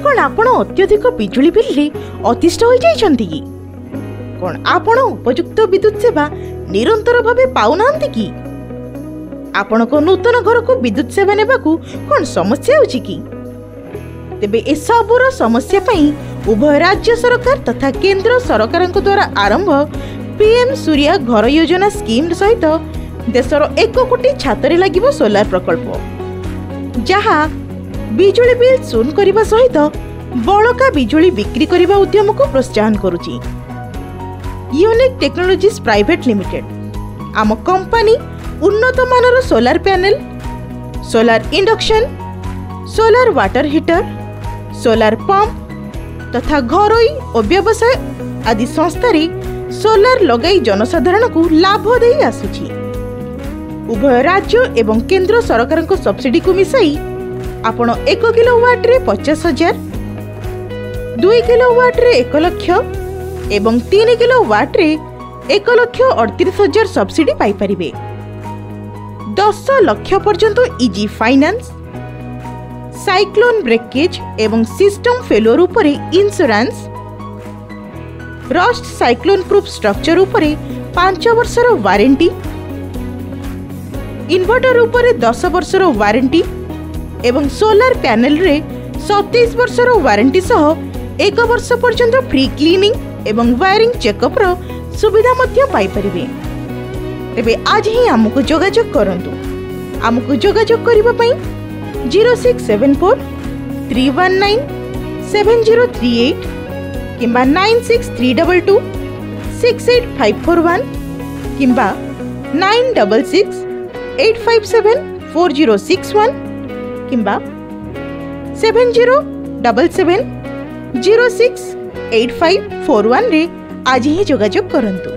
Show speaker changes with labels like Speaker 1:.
Speaker 1: कौन आपण अत्यधिक बिजुली बिल रे अतिष्ठ हो जाइछन्ती कि कौन आपण उपयुक्त विद्युत सेवा निरंतर भावे पाउनांती कि आपण को नूतन घर को विद्युत सेवा नेबा को कौन समस्या होछि कि तेबे ए सबुर समस्या पई उभय राज्य सरकार तथा केंद्र सरकार द्वारा आरंभ पीएम सूर्या घर योजना स्कीम सहित देशर 1 कोटी छातरे लागिबो सोलार प्रकल्प जहा बिजुली बिल शून्य करने सहित बड़का बिजुली बिक्री करने उद्यम को प्रोत्साहन करुची। यूनिक टेक्नोलॉजीज प्राइवेट लिमिटेड आम कंपनी उन्नत मानर solar panel, solar induction, solar water heater, solar pump तथा घरोई और व्यवसाय आदि संस्थारे सोलार लगाई जनसाधारण को लाभ दे आसुची। उभय राज्य एवं केंद्र सरकार को सब्सिडी को मिसाई आपण 1 किलोवाट रे 50,000, 2 किलोवाट रे 1 लाख एवं 3 किलोवाट रे 1,38,000 सब्सिडी पाई परिबे। 10 लाख पर्यंत इजी फाइनेंस, साइक्लोन ब्रेकेज एवं सिस्टम फेलोर उपरे insurance, rust cyclone proof structure उपरे 5 वर्षर वारंटी, इन्वर्टर उपरे 10 वर्षर वारंटी एवं सोलार पैनल रे 27 वर्षर वारंटी सह 1 वर्ष पर्यंत फ्री क्लीनिंग एवं वायरिंग चेकअप रो सुविधा मध्य पाई परिबे। तेबे आज ही हमको जोगाजोग करंतु। हमको जोगाजोग करिबा पई 0674 319 7038 किंबा 96322 68541 किंबा 966 857 4061 किंबा 7077 068541 रे आज ही जोगाजोग करंतु।